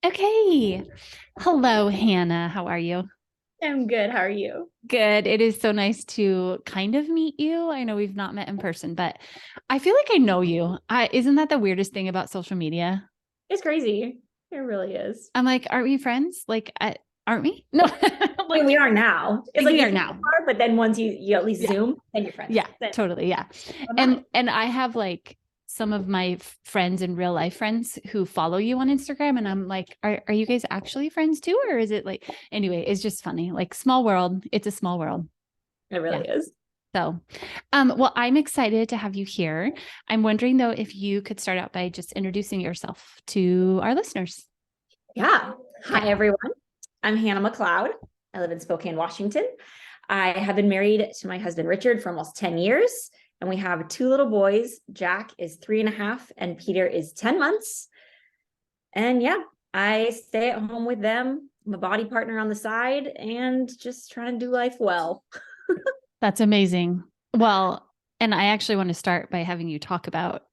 Okay. Hello, Hannah. How are you? I'm good. How are you? Good. It is so nice to kind of meet you. I know we've not met in person, but I feel like I know you. Isn't that the weirdest thing about social media? It's crazy. It really is. I'm like, aren't we friends? Aren't we? No, I mean, like we are now. It's like we you are think now. you are, but then once you at least Yeah. Zoom, then you're friends. Yeah, Then totally. Yeah. I'm And not. and I have like some of my friends in real life friends who follow you on Instagram and I'm like, are you guys actually friends too? Or is it like anyway, it's just funny. Like small world. It's a small world. It Yeah. really is. So, well, I'm excited to have you here. I'm wondering though if you could start out by just introducing yourself to our listeners. Yeah. Okay. Hi, everyone. I'm Hannah McLeod. I live in Spokane, Washington. I have been married to my husband, Richard, for almost 10 years. And we have two little boys. Jack is 3.5, and Peter is 10 months. And yeah, I stay at home with them. I'm a body partner on the side and just trying to do life well. That's amazing. Well, and I actually want to start by having you talk about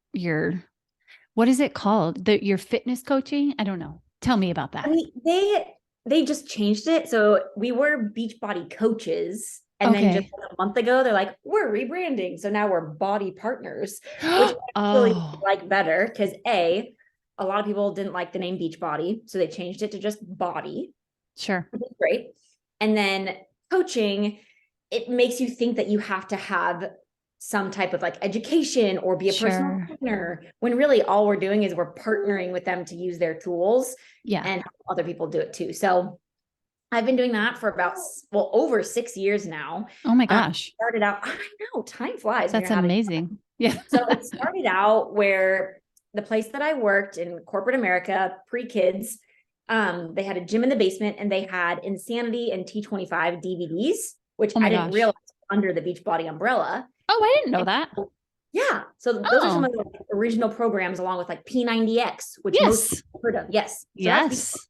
what is it called? Your fitness coaching? I don't know. Tell me about I that. mean, they just changed it. So we were Beachbody coaches, and then just Okay. a month ago, they're like, we're rebranding. So now we're body partners, which I really Oh, like better because a lot of people didn't like the name Beachbody, so they changed it to just body, sure. which is great. And then coaching, it makes you think that you have to have some type of like education or be a personal Sure. trainer when really all we're doing is we're partnering with them to use their tools Yeah. and other people do it too. So I've been doing that for about, well, over 6 years now. Oh my gosh. Started out, I know time flies when That's you're having. amazing. Yeah. So it started out where the place that I worked in corporate America, pre-kids, they had a gym in the basement and they had Insanity and T25 DVDs, which Oh I my didn't gosh. realize under the Beachbody umbrella. Oh, I didn't know And that. so, yeah, so those are some Oh, of the original programs along with like P90X, which most yes. people have heard of. Yes, so that's Yes.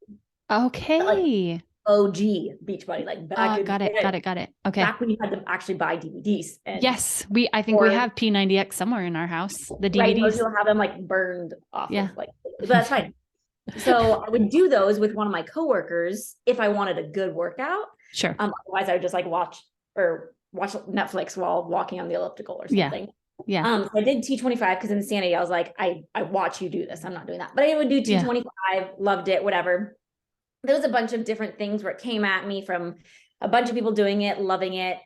like Okay. OG Beachbody, like back in Got the it. day, Got it. Got it. Okay. back when you had to actually buy DVDs and Yes. I think we or have P90X somewhere in our house, the right, most DVDs. people have them like burned off Yeah. of like, but that's fine. So I would do those with one of my coworkers if I wanted a good workout. Sure. Otherwise, I would just like watch Netflix while walking on the elliptical or Yeah. something. Yeah. So I did T25 because Insanity, I was like, I watch you do this. I'm not doing that. But I would do Yeah. T25, loved it, whatever. There was a bunch of different things where it came at me from a bunch of people doing it, loving it.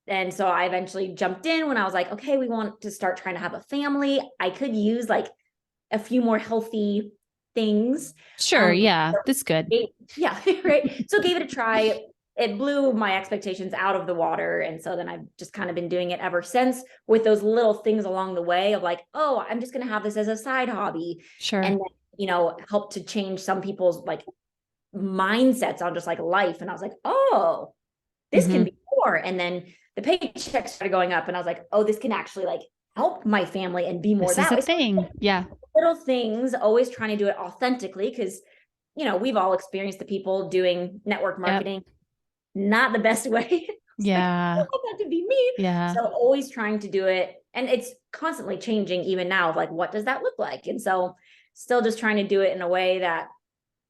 And so I eventually jumped in when I was like, okay, we want to start trying to have a family. I could use like a few more healthy things. Sure. Um, Yeah. That's good. yeah, right. So gave it a try. It blew my expectations out of the water. And so then I've just kind of been doing it ever since with those little things along the way of like, oh, I'm just going to have this as a side hobby. And Sure. then, help to change some people's like mindsets on just like life. And I was like, oh, this can Hmm. be more. And then the paychecks started going up and I was like, oh, this can actually like help my family and be more This is that a way. So thing. Yeah. little things, always trying to do it authentically because we've all experienced the people doing network Yep. marketing not the best way. It's like, I Yeah. don't want that to be me. Yeah. So always trying to do it. And it's constantly changing even now of like, what does that look like? And so still just trying to do it in a way that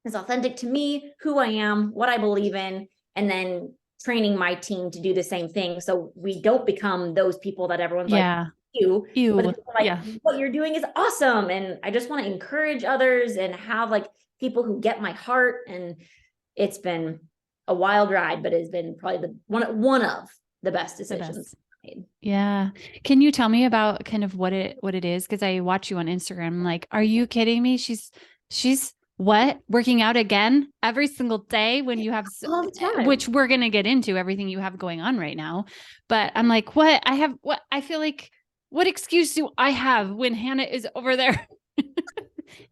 is authentic to me, who I am, what I believe in, and then training my team to do the same thing. So we don't become those people that everyone's like, Yeah. you, but Ew. it's like, Yeah. what you're doing is awesome. And I just want to encourage others and have like people who get my heart. And it's been a wild ride, but it's been probably the one of the best The decisions best. made. Yeah. Can you tell me about kind of what it is? Because I watch you on Instagram. I'm like, are you kidding me? She's what? Working out again every single day when you have All the time. which we're gonna get into everything you have going on right now. But I'm like, what I feel like what excuse do I have when Hannah is over there? I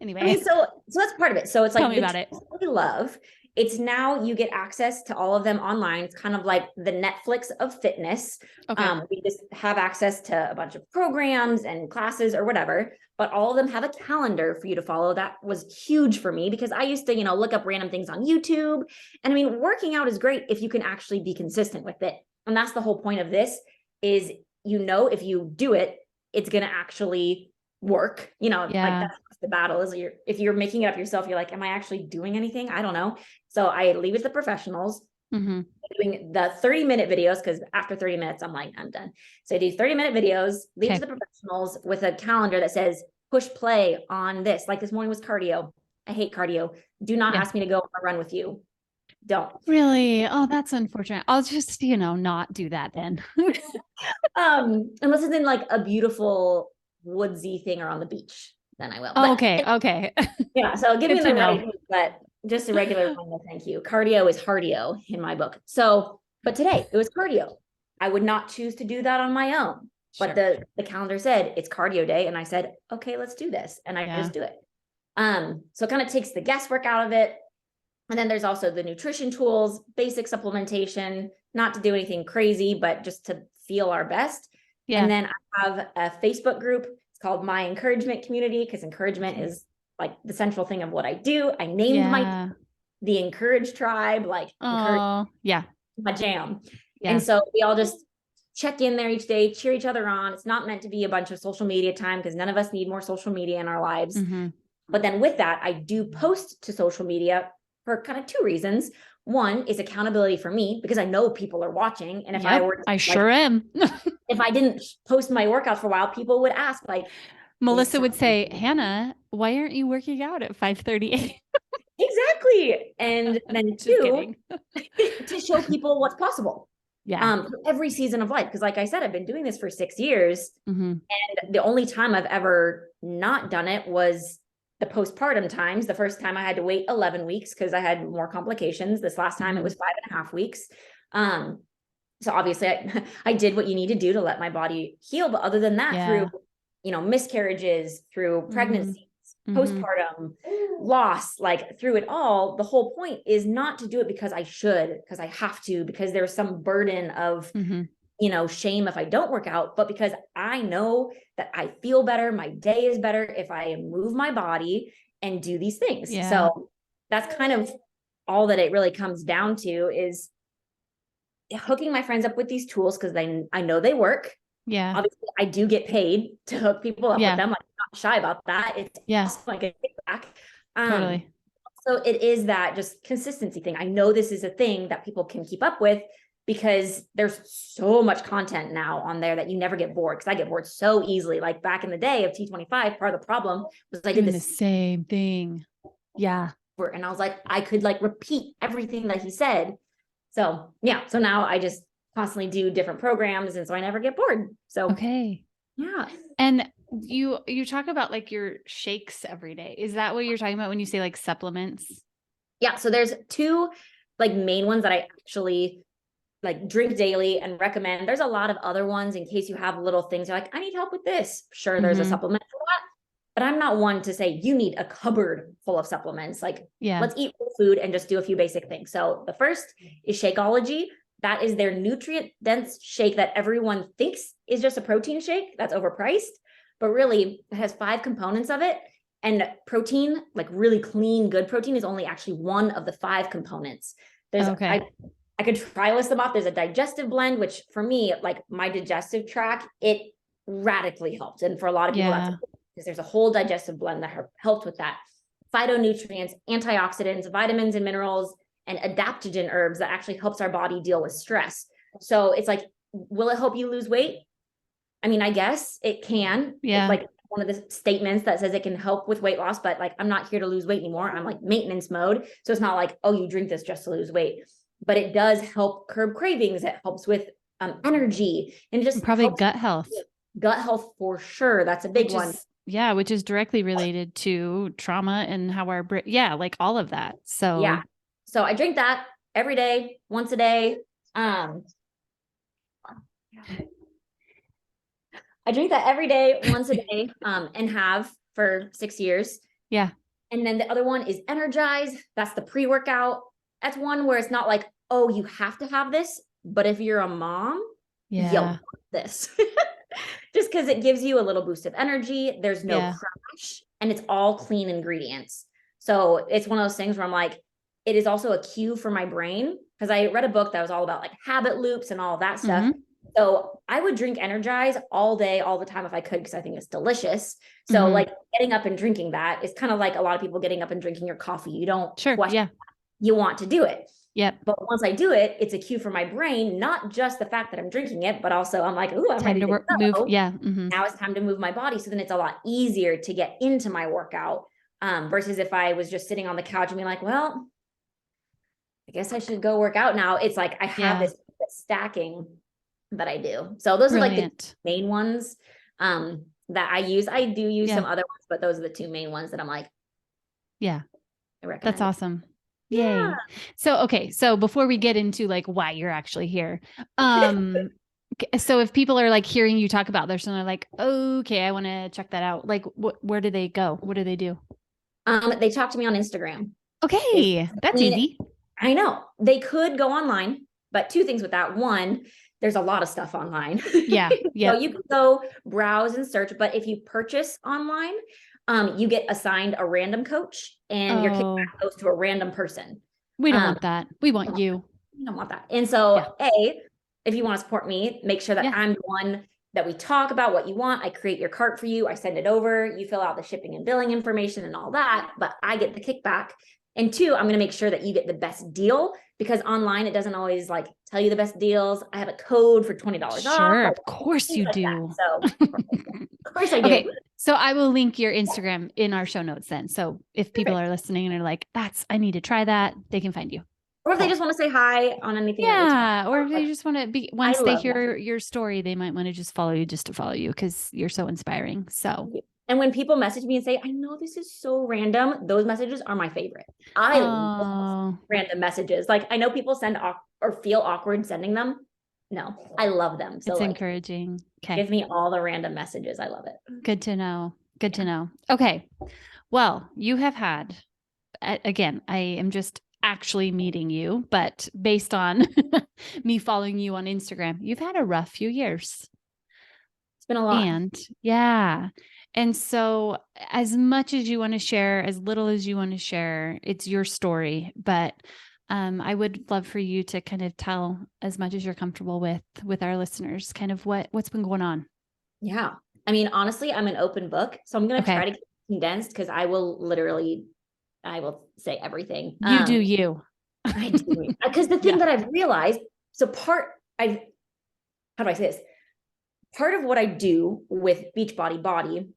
mean, Anyway, so that's part of it. So it's tell like me the about it. tools we love. It's now you get access to all of them online. It's kind of like the Netflix of fitness. Okay. We just have access to a bunch of programs and classes or whatever, but all of them have a calendar for you to follow. That was huge for me because I used to, look up random things on YouTube. And I mean, working out is great if you can actually be consistent with it. And that's the whole point of this is, if you do it, it's going to actually work, you know, like Yeah. that's the battle is if you're making it up yourself, you're like, am I actually doing anything? I don't know. So I leave it to the professionals. Mm-hmm. Doing the 30-minute videos because after 30 minutes, I'm like, I'm done. So I do 30-minute videos, leave it to Okay. the professionals with a calendar that says push play on this. Like this morning was cardio. I hate cardio. Do not Yeah. ask me to go on a run with you. Don't. Really? Oh, that's unfortunate. I'll just, not do that then. Unless it's in like a beautiful woodsy thing or on the beach, then I will. Oh, But okay. Okay. yeah, so give me Good to the right, know. but just a regular one, no thank you. Cardio is cardio in my book. So, but today it was cardio. I would not choose to do that on my own. But Sure. the calendar said it's cardio day. And I said, okay, let's do this. And I Yeah. just do it. So it kind of takes the guesswork out of it. And then there's also the nutrition tools, basic supplementation, not to do anything crazy, but just to feel our best. Yeah. And then I have a Facebook group. It's called My Encouragement Community because encouragement is like the central thing of what I do. I named the Encourage Tribe, like encourage Oh, yeah. my jam. Yeah. And so we all just check in there each day, cheer each other on. It's not meant to be a bunch of social media time because none of us need more social media in our lives. Mm-hmm. But then with that, I do post to social media for kind of two reasons. One is accountability for me because I know people are watching. And if I were I sure am. if I didn't post my workouts for a while, people would ask like, Melissa would say, Hannah, why aren't you working out at 5:38? Exactly. And then two, to show people what's possible. Yeah. For every season of life. Because like I said, I've been doing this for 6 years. Mm-hmm. And the only time I've ever not done it was the postpartum times. The first time I had to wait 11 weeks because I had more complications. This last time it was 5.5 weeks. So obviously I did what you need to do to let my body heal. But other than that, through, miscarriages, through pregnancies, postpartum, loss, like through it all, the whole point is not to do it because I should, because I have to, because there's some burden of, shame if I don't work out, but because I know that I feel better, my day is better if I move my body and do these things. Yeah. So that's kind of all that it really comes down to is hooking my friends up with these tools because I know they work. Yeah. Obviously, I do get paid to hook people up with them. Like, I'm not shy about that. It's like a kickback. Totally. So it is that just consistency thing. I know this is a thing that people can keep up with because there's so much content now on there that you never get bored. Because I get bored so easily. Like back in the day of T25, part of the problem was I did the same thing. Yeah. And I was like, I could like repeat everything that he said. So yeah. So now I just constantly do different programs. And so I never get bored. So, okay. Yeah. And you talk about like your shakes every day. Is that what you're talking about when you say like supplements? Yeah. So there's two like main ones that I actually like drink daily and recommend. There's a lot of other ones in case you have little things you're like, I need help with this. Sure. There's a supplement for that. But I'm not one to say you need a cupboard full of supplements. Like, let's eat real food and just do a few basic things. So the first is Shakeology. That is their nutrient dense shake that everyone thinks is just a protein shake. That's overpriced, but really it has 5 components of it. And protein, like really clean, good protein is only actually one of the 5 components. There's, I could try list them off. There's a digestive blend, which for me, like my digestive tract, it radically helped. And for a lot of people, that's because there's a whole digestive blend that helped with that. Phytonutrients, antioxidants, vitamins and minerals, and adaptogen herbs that actually helps our body deal with stress. So it's like, will it help you lose weight? I mean, I guess it can. Yeah. It's like one of the statements that says it can help with weight loss, but like, I'm not here to lose weight anymore. I'm like maintenance mode. So it's not like, oh, you drink this just to lose weight, but it does help curb cravings. It helps with energy and just probably gut health. Gut health for sure. That's a big one. Yeah. Which is directly related to trauma and how our brain, like all of that. So yeah. So I drink that every day, once a day. I drink that every day, once a day, and have for 6 years. Yeah. And then the other one is Energize. That's the pre-workout. That's one where it's not like, oh, you have to have this. But if you're a mom, you'll want this. Just because it gives you a little boost of energy. There's no crash and it's all clean ingredients. So it's one of those things where I'm like, it is also a cue for my brain because I read a book that was all about like habit loops and all of that stuff. So I would drink Energize all day, all the time if I could, because I think it's delicious. So like getting up and drinking that is kind of like a lot of people getting up and drinking your coffee. You don't question that. You want to do it. Yep. But once I do it, it's a cue for my brain, not just the fact that I'm drinking it, but also I'm like, ooh, I'm ready to go. Move. Yeah. Now it's time to move my body. So then it's a lot easier to get into my workout versus if I was just sitting on the couch and being like, well, I guess I should go work out now. It's like I have this stacking that I do. So those are like the main ones that I use. I do use some other ones, but those are the two main ones that I'm like, I recommend. That's awesome. Yay. Yeah. So, okay. So before we get into like why you're actually here, so if people are like hearing you talk about this and they're like, okay, I want to check that out. Like where do they go? What do they do? They talk to me on Instagram. Okay. That's easy. I know they could go online, but two things with that. One, there's a lot of stuff online. Yeah. So you can go browse and search, but if you purchase online, you get assigned a random coach and your kickback goes to a random person. We don't want that. We want you. We don't want that. And so if you want to support me, make sure that I'm the one that we talk about what you want. I create your cart for you. I send it over. You fill out the shipping and billing information and all that, but I get the kickback. And two, I'm going to make sure that you get the best deal because online, it doesn't always like tell you the best deals. I have a code for $20 off. Sure. Of course you do. So of course I do. Okay. So I will link your Instagram in our show notes then. So if people are listening and are like, I need to try that, they can find you. Or if they just want to say hi on anything. Yeah. Or if they just want to be, once they hear your story, they might want to just follow you just to follow you because you're so inspiring. So. And when people message me and say, I know this is so random, those messages are my favorite. I love random messages. Like I know people send or feel awkward sending them. No, I love them. So it's encouraging. Okay. Give me all the random messages. I love it. Good to know. Good to know. Okay. Well, you have had, again, I am just actually meeting you, but based on me following you on Instagram, you've had a rough few years. It's been a lot. And so as much as you want to share, as little as you want to share, it's your story. But I would love for you to kind of tell as much as you're comfortable with our listeners, kind of what's been going on. Yeah. I mean, honestly, I'm an open book. So I'm going to try to keep it condensed because I will say everything. You do you. I do. Because the thing that I've realized, how do I say this? Part of what I do with Beachbody Body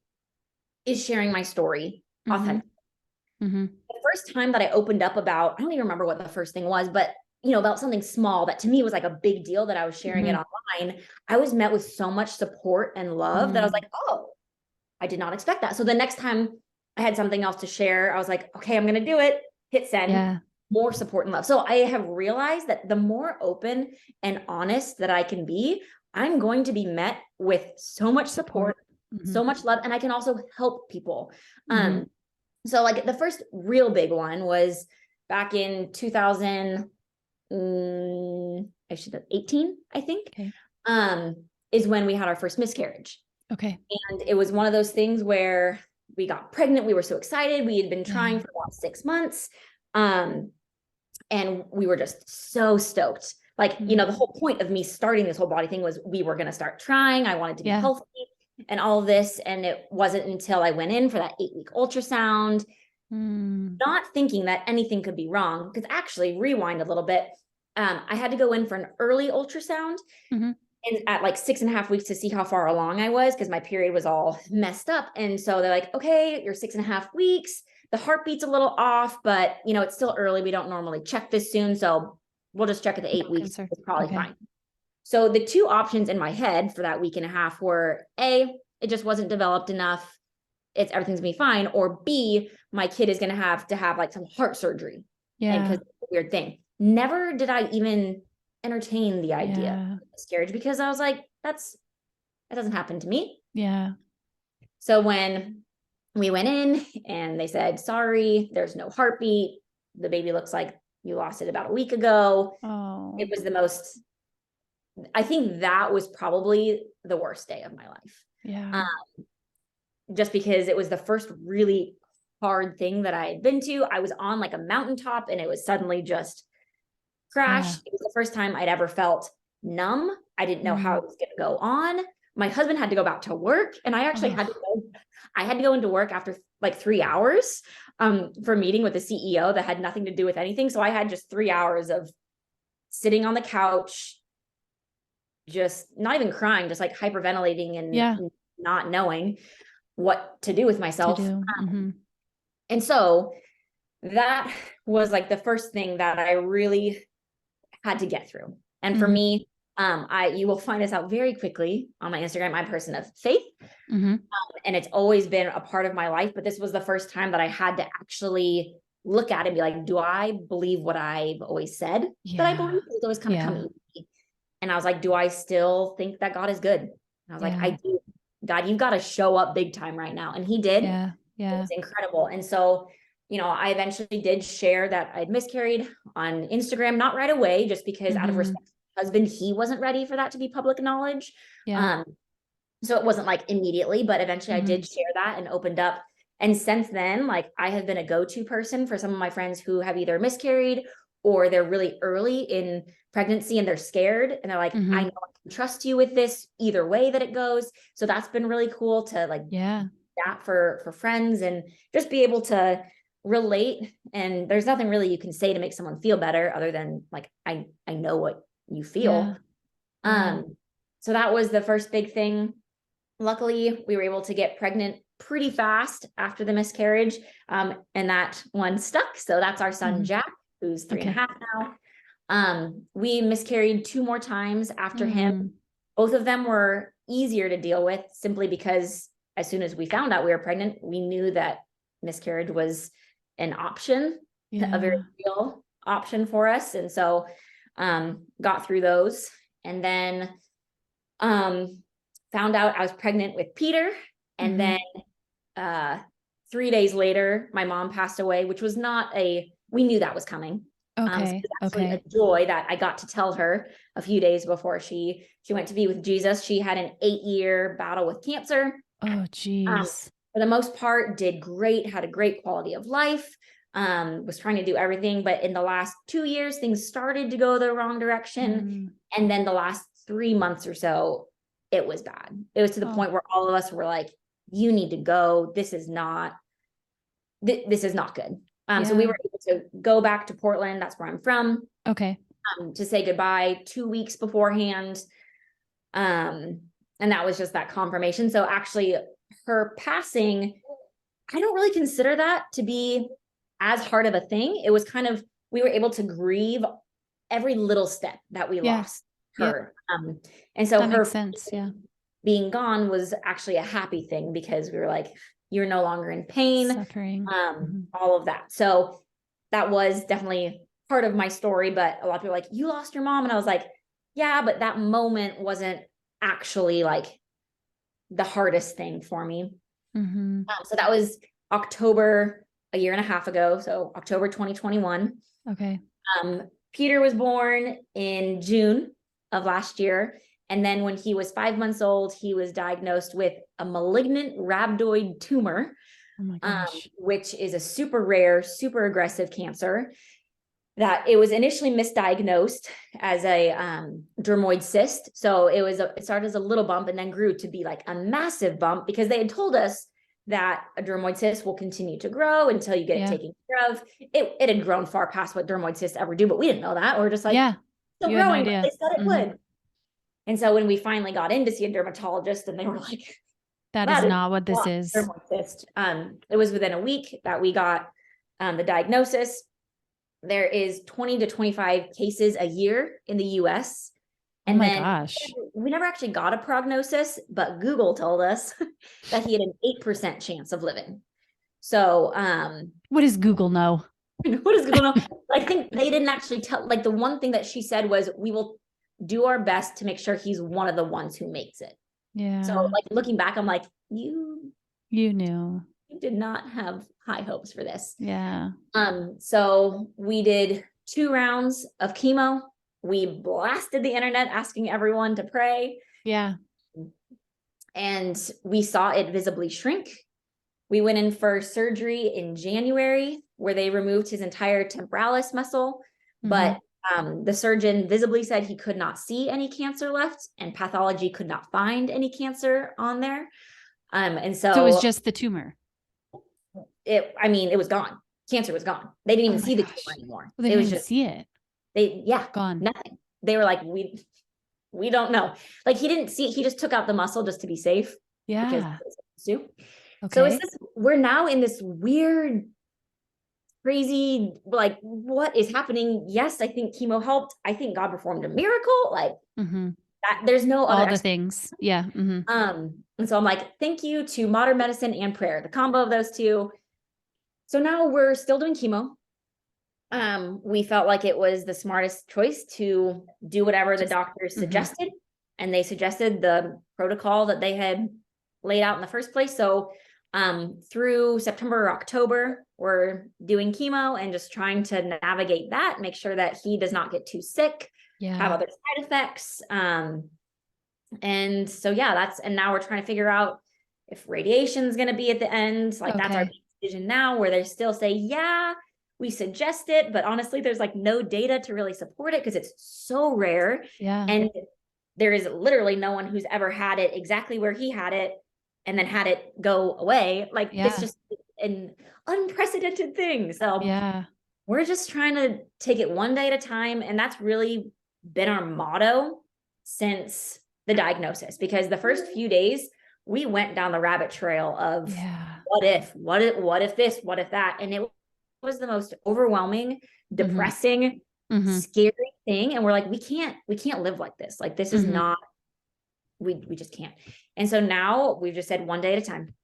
is sharing my story authentically. The first time that I opened up about, I don't even remember what the first thing was, but about something small that to me was like a big deal that I was sharing it online. I was met with so much support and love that I was like, oh, I did not expect that. So the next time I had something else to share, I was like, okay, I'm going to do it. Hit send, more support and love. So I have realized that the more open and honest that I can be, I'm going to be met with so much support, so much love, and I can also help people. So like the first real big one was back in 2018, I think, is when we had our first miscarriage. Okay. And it was one of those things where we got pregnant. We were so excited. We had been trying for about 6 months. And we were just so stoked. Like, the whole point of me starting this whole body thing was we were going to start trying. I wanted to be healthy and all of this. And it wasn't until I went in for that 8-week ultrasound, not thinking that anything could be wrong. Because actually, rewind a little bit. I had to go in for an early ultrasound and at like 6.5 weeks to see how far along I was because my period was all messed up. And so they're like, okay, you're 6.5 weeks. The heartbeat's a little off, but it's still early. We don't normally check this soon. So we'll just check at the 8 weeks. It's probably fine. So the two options in my head for that 1.5 weeks were A, it just wasn't developed enough. Everything's gonna be fine. Or B, my kid is going to have like some heart surgery. Yeah. Because it's a weird thing. Never did I even entertain the idea of miscarriage because I was like, that doesn't happen to me. Yeah. So when we went in and they said, sorry, there's no heartbeat. The baby looks like you lost it about a week ago. Oh. It was I think that was probably the worst day of my life. Yeah. Just because it was the first really hard thing that I had been to. I was on like a mountaintop and it was suddenly just crashed. It was the first time I'd ever felt numb. I didn't know how it was going to go on. My husband had to go back to work, and I actually had to go into work after like 3 hours for a meeting with the CEO that had nothing to do with anything. So I had just 3 hours of sitting on the couch, just not even crying, just like hyperventilating and not knowing what to do with myself. And so that was like the first thing that I really had to get through. And for me, you will find this out very quickly on my Instagram. I'm a person of faith, and it's always been a part of my life. But this was the first time that I had to actually look at it and be like, do I believe what I've always said that I believe? It's always kind of come easy. And I was like, do I still think that God is good? And I was like, I do. God, you've got to show up big time right now. And he did. It was incredible. And so, you know, I eventually did share that I'd miscarried on Instagram, not right away, just because out of respect to my husband, he wasn't ready for that to be public knowledge. So it wasn't like immediately, but eventually I did share that and opened up. And since then, like I have been a go-to person for some of my friends who have either miscarried or they're really early in pregnancy and they're scared. And they're like, I know I can trust you with this either way that it goes. So that's been really cool to like, that for friends and just be able to relate. And there's nothing really you can say to make someone feel better other than like, I know what you feel. So that was the first big thing. Luckily, we were able to get pregnant pretty fast after the miscarriage. And that one stuck. So that's our son, Jack, who's 3.5 now. We miscarried 2 more times after him. Both of them were easier to deal with simply because as soon as we found out we were pregnant, we knew that miscarriage was an option, a very real option for us. And so got through those, and then found out I was pregnant with Peter. And then 3 days later, my mom passed away, which was we knew that was coming. So it was actually a joy that I got to tell her a few days before she went to be with Jesus. She had an 8-year battle with cancer. Oh, geez. For the most part, did great, had a great quality of life, was trying to do everything. But in the last 2 years, things started to go the wrong direction. And then the last 3 months or so, it was bad. It was to the point where all of us were like, you need to go. This is not good. So we were able to go back to Portland. That's where I'm from. To say goodbye 2 weeks beforehand. And that was just that confirmation. So actually her passing, I don't really consider that to be as hard of a thing. It was kind of, we were able to grieve every little step that we lost her. And so that her makes sense. being gone was actually a happy thing because we were like, you're no longer in pain, suffering, all of that. So that was definitely part of my story. But a lot of people were like, you lost your mom. And I was like, yeah, but that moment wasn't actually like the hardest thing for me. So that was October, a year and a half ago. So October 2021. Peter was born in June of last year. And then when he was 5 months old, he was diagnosed with a malignant rhabdoid tumor, which is a super rare, super aggressive cancer. That it was initially misdiagnosed as a dermoid cyst. So it started as a little bump and then grew to be like a massive bump because they had told us that a dermoid cyst will continue to grow until you get it taken care of. It had grown far past what dermoid cysts ever do, but we didn't know that. We're just like, still growing, but they said it would. And so when we finally got in to see a dermatologist and they were like, that is not what this is. Dermoid cyst. It was within a week that we got the diagnosis. There is 20 to 25 cases a year in the US. And we never actually got a prognosis, but Google told us that he had an 8% chance of living. So what does Google know? What does Google know? I think they didn't actually tell, like the one thing that she said was, we will do our best to make sure he's one of the ones who makes it. So like looking back, I'm like, you knew. You did not have high hopes for this. Yeah. So we did 2 rounds of chemo. We blasted the internet asking everyone to pray. Yeah. And we saw it visibly shrink. We went in for surgery in January where they removed his entire temporalis muscle. But The surgeon visibly said he could not see any cancer left, and pathology could not find any cancer on there. And So it was so just the tumor. it was gone. Cancer was gone. They didn't Oh even my see the gosh. tumor anymore. Well, they It didn't was even just, see it. Gone. nothing. They were like, we don't know. Like he didn't see it. He just took out the muscle just to be safe. Because Yeah. so Okay. we're now in this weird, crazy, like, what is happening? Yes, I think chemo helped. I think God performed a miracle. Like that, there's no other all the things. Yeah. and so I'm like, thank you to modern medicine and prayer, the combo of those two. So now we're still doing chemo. We felt like it was the smartest choice to do whatever the doctors suggested. And they suggested the protocol that they had laid out in the first place. So through September or October, we're doing chemo and just trying to navigate that, make sure that he does not get too sick, have other side effects. And so, yeah, and now we're trying to figure out if radiation is going to be at the end. Like that's our decision now, where they still say, yeah, we suggest it, but honestly, there's like no data to really support it because it's so rare. Yeah. And there is literally no one who's ever had it exactly where he had it and then had it go away. Like it's just an unprecedented thing. So we're just trying to take it one day at a time. And that's really been our motto since the diagnosis, because the first few days we went down the rabbit trail of what if this, what if that. And it was the most overwhelming, depressing, scary thing. And we're like, we can't live like this. Like, this is not, we just can't. And so now we've just said one day at a time,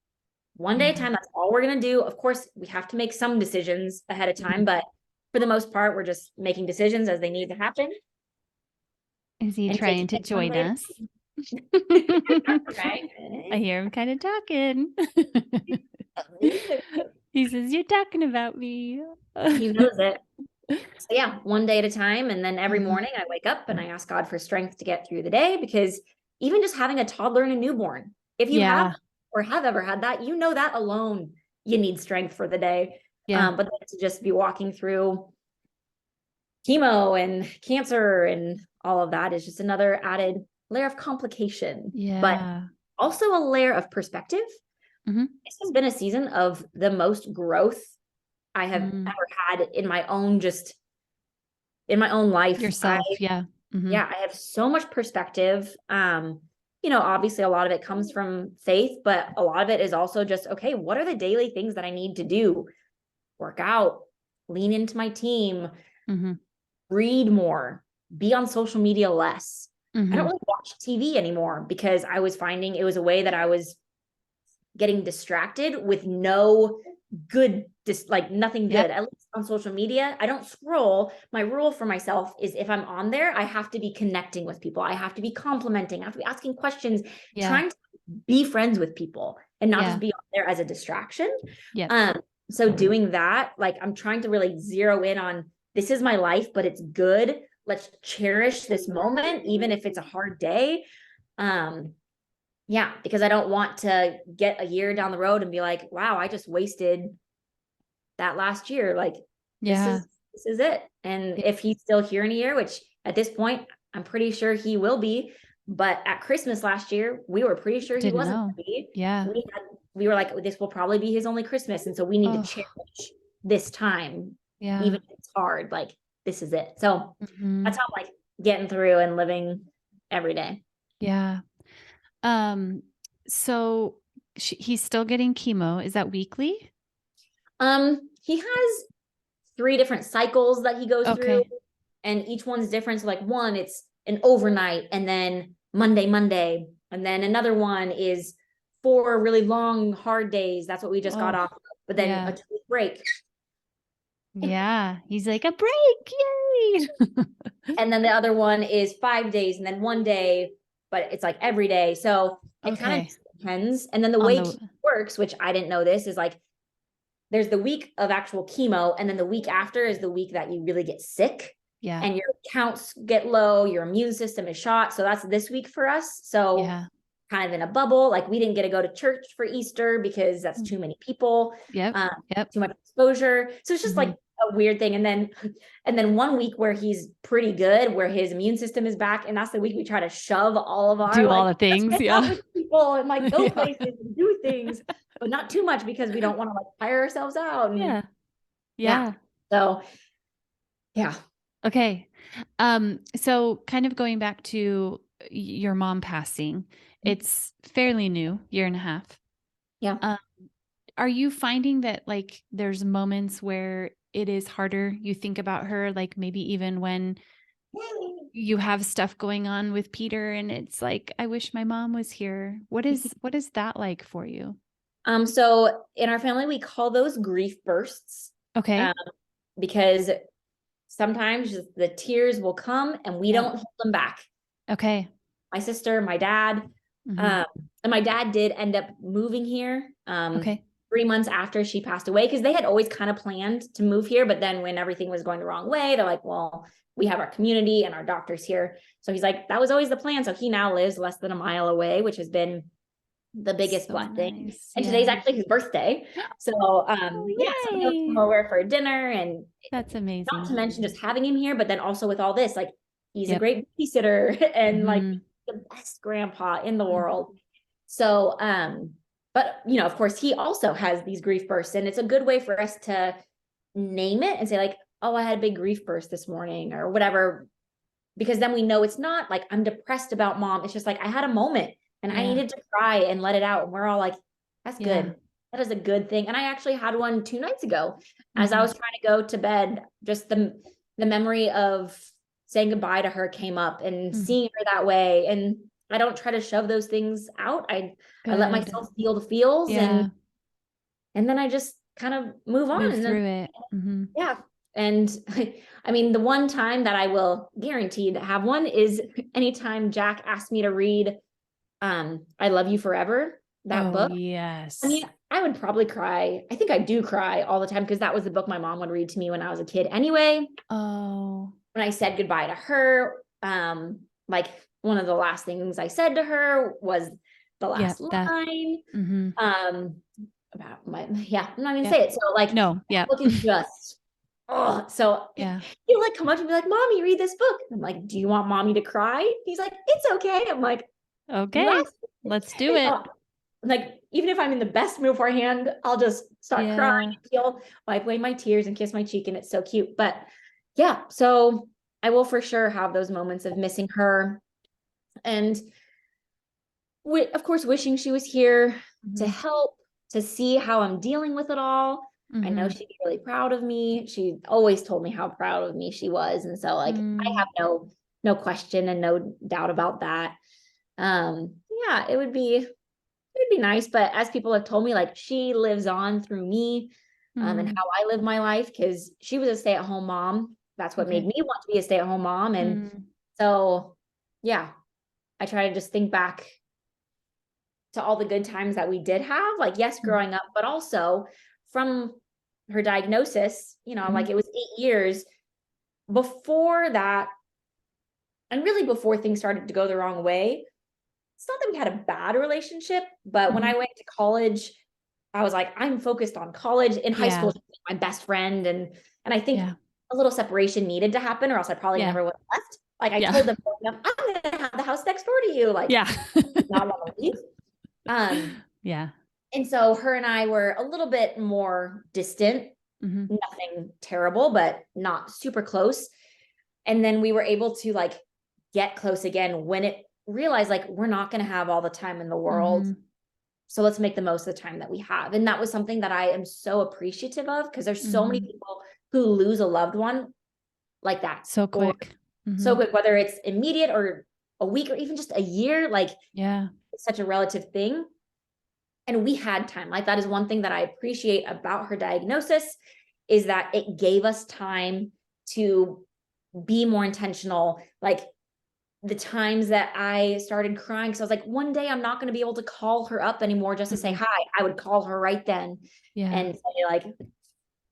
That's all we're going to do. Of course, we have to make some decisions ahead of time, but for the most part, we're just making decisions as they need to happen. Is he trying to join us? Right? I hear him kind of talking. He says, you're talking about me. He knows it. So yeah, one day at a time. And then every morning I wake up and I ask God for strength to get through the day, because even just having a toddler and a newborn, if you have or have ever had that, you know that alone, you need strength for the day. But then to just be walking through chemo and cancer and all of that is just another added layer of complication, but also a layer of perspective. This has been a season of the most growth I have ever had in my own life. Yourself. I have so much perspective. Obviously a lot of it comes from faith, but a lot of it is also just, okay, what are the daily things that I need to do? Work out, lean into my team, read more, be on social media less. I don't really watch TV anymore because I was finding it was a way that I was getting distracted with no good, nothing good. At least on social media, I don't scroll. My rule for myself is if I'm on there, I have to be connecting with people. I have to be complimenting. I have to be asking questions, trying to be friends with people and not just be on there as a distraction. So doing that, like, I'm trying to really zero in on, this is my life, but it's good. Let's cherish this moment, even if it's a hard day. Because I don't want to get a year down the road and be like, wow, I just wasted that last year. Like, this is it. And if he's still here in a year, which at this point, I'm pretty sure he will be. But at Christmas last year, we were pretty sure he wasn't going to be. We were like, this will probably be his only Christmas. And so we need to cherish this time. Even if it's hard, like, this is it. So that's how I'm like getting through and living every day. So he's still getting chemo. Is that weekly? He has 3 different cycles that he goes through, and each one's different. So like one, it's an overnight, and then Monday, and then another one is 4 really long, hard days. That's what we just got off of. But then a 2-week break. He's like, a break, yay. And then the other one is 5 days, and then 1 day, but it's like every day. So it kind of depends. And then the way it works, which I didn't know this, is like, there's the week of actual chemo, and then the week after is the week that you really get sick. And your counts get low, your immune system is shot. So that's this week for us. So kind of in a bubble. Like, we didn't get to go to church for Easter because that's too many people, too much exposure. So it's just like a weird thing. And then one week where he's pretty good, where his immune system is back. And that's the week we try to shove all of our, Do like, all the things. let's hang out Yeah. with people and like go Yeah. places and do things, but not too much because we don't want to like tire ourselves out. And Yeah. yeah. Yeah. So yeah. Okay. So kind of going back to your mom passing, it's fairly new, year and a half. Yeah. Are you finding that like there's moments where it is harder? You think about her, like maybe even when you have stuff going on with Peter and it's like, I wish my mom was here. What is that like for you? So in our family, we call those grief bursts. Okay. Because sometimes just the tears will come and we don't hold them back. Okay. My sister, my dad, Mhm. and my dad did end up moving here Okay. 3 months after she passed away, because they had always kind of planned to move here. But then when everything was going the wrong way, they're like, well, we have our community and our doctors here. So he's like, that was always the plan. So he now lives less than a mile away, which has been the biggest So blessing. nice. And Yeah. today's actually his birthday. So Oh, yeah, so he'll yay. come over for dinner, and That's not amazing. to mention just having him here, but then also with all this, like he's a Yep. great babysitter and like Mhm. the best grandpa in the Mhm. world. So but you know, of course, he also has these grief bursts, and it's a good way for us to name it and say like, oh, I had a big grief burst this morning or whatever, because then we know it's not like I'm depressed about mom. It's just like I had a moment and I Yeah. needed to cry and let it out. And we're all like, that's Yeah. good. That is a good thing. And I actually had one 2 nights ago as I Mhm. was trying to go to bed. Just the memory of saying goodbye to her came up, and Mhm. seeing her that way. And I don't try to shove those things out. I let Good. myself feel the feels, Yeah. and then I just kind of move on. Move And then through it. Mhm. yeah. And I mean, the one time that I will guarantee to have one is anytime Jack asked me to read I Love You Forever, that Oh, book. I mean, yes. I would probably cry. I think I do cry all the time because that was the book my mom would read to me when I was a kid anyway. Oh, When I said goodbye to her, like one of the last things I said to her was the yeah, last that. line. Mhm. Um, about my, yeah, I'm not gonna Yep. say it. So like No, that yeah. book is just, oh, so Yeah. he'll like come up to me like, Mommy, read this book. I'm like, do you want mommy to cry? He's like, it's okay. I'm like, you Okay. asked. Let's do it. Like, even if I'm in the best mood beforehand, I'll just start crying. Yeah. He'll wipe away my tears and kiss my cheek, and it's so cute. But yeah, so I will for sure have those moments of missing her, and of course, wishing she was here to Mhm. help, to see how I'm dealing with it all. I know Mhm. she'd be really proud of me. She always told me how proud of me she was. And so like I Mm. have no question and no doubt about that. Yeah, it would be nice. But as people have told me, like she lives on through me, and Mm. how I live my life, because she was a stay-at-home mom. That's what made Okay. me want to be a stay-at-home mom. And Mm. so yeah, I try to just think back to all the good times that we did have, like, yes, Mm. growing up, but also from her diagnosis, Mhm. like it was 8 years before that. And really before things started to go the wrong way, it's not that we had a bad relationship, but when Mhm. I went to college, I was like, I'm focused on college. In high Yeah. school, she was my best friend. And I think Yeah. a little separation needed to happen, or else I probably Yeah. never would have left. Like I Yeah. told them, I'm gonna have the house next door to you. Like, Yeah. not want to leave. Um, Yeah. And so her and I were a little bit more distant, Mhm. nothing terrible, but not super close. And then we were able to like get close again when it realized like we're not going to have all the time in the world. Mhm. So let's make the most of the time that we have. And that was something that I am so appreciative of, because there's so many Mhm. people who lose a loved one like that, So or quick. so Mhm. quick, whether it's immediate or a week or even just a year. Like Yeah. it's such a relative thing. And we had time. Like that is one thing that I appreciate about her diagnosis, is that it gave us time to be more intentional. Like the times that I started crying, because I was like, one day I'm not going to be able to call her up anymore just to say Mhm. hi. I would call her right then Yeah. and say like,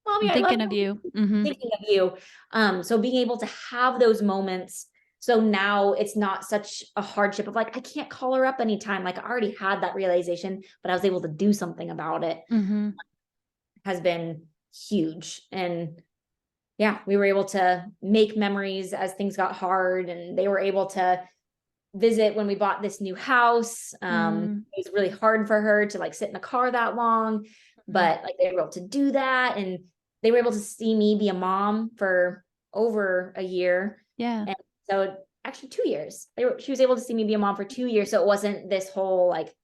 Mommy, I'm I love thinking of you. you. Mhm. Thinking of you. So being able to have those moments. So now it's not such a hardship of like, I can't call her up anytime. Like I already had that realization, but I was able to do something about it, Mhm. has been huge. And yeah, we were able to make memories as things got hard, and they were able to visit when we bought this new house. It was really hard for her to like sit in the car that long, but like they were able to do that, and they were able to see me be a mom for over a year. Yeah. And so actually 2 years. She was able to see me be a mom for 2 years. So it wasn't this whole like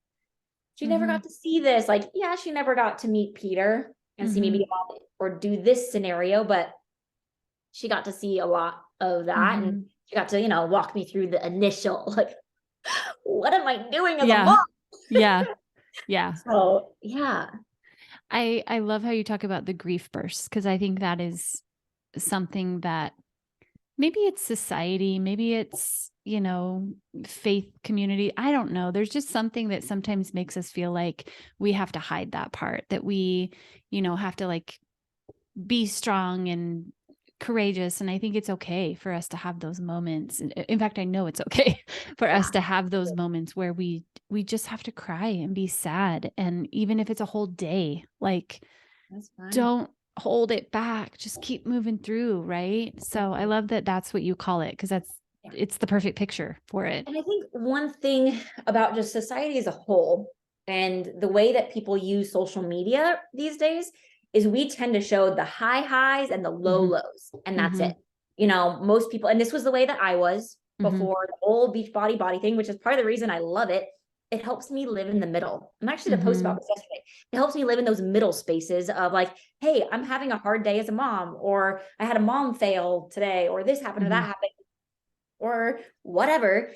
she never got to see this. Like, yeah, she never got to meet Peter and see me be a mom or do this scenario, but she got to see a lot of that. And she got to, walk me through the initial, like, what am I doing as a mom? Yeah. Yeah. So yeah. I love how you talk about the grief bursts, because I think that is something that maybe it's society, maybe it's, faith community. I don't know. There's just something that sometimes makes us feel like we have to hide that part, that we, have to like be strong and courageous. And I think it's okay for us to have those moments. In fact, I know it's okay for us to have those moments where we just have to cry and be sad. And even if it's a whole day, like, That's fine. don't hold it back. Just keep moving through. Right. So I love that that's what you call it, because it's the perfect picture for it. And I think one thing about just society as a whole and the way that people use social media these days is we tend to show the high highs and the low lows, and that's it. Most people, and this was the way that I was before the whole Beachbody body thing, which is part of the reason I love it. It helps me live in the middle. I'm actually to post about this yesterday. It helps me live in those middle spaces of like, hey, I'm having a hard day as a mom, or I had a mom fail today, or this happened or that happened, or whatever.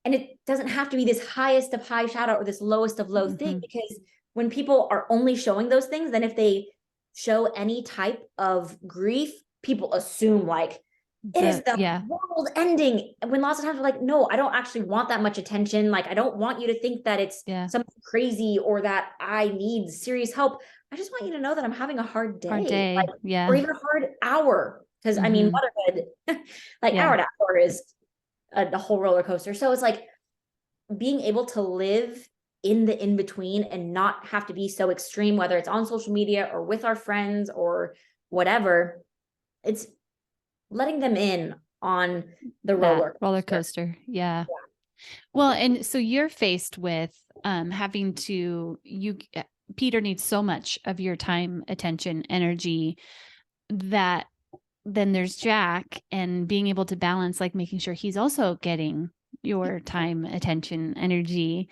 And it doesn't have to be this highest of high shout out or this lowest of low thing, because when people are only showing those things, then if they show any type of grief, people assume like it is the world ending. When lots of times we're like, no, I don't actually want that much attention. Like, I don't want you to think that it's something crazy or that I need serious help. I just want you to know that I'm having a hard day. Like, or even a hard hour. Because I mean, motherhood, like hour to hour is a whole roller coaster. So it's like being able to live in the in-between and not have to be so extreme, whether it's on social media or with our friends or whatever. It's letting them in on the roller coaster. Yeah. Well, and so you're faced with having to, Peter needs so much of your time, attention, energy, that then there's Jack, and being able to balance, like making sure he's also getting your time, attention, energy.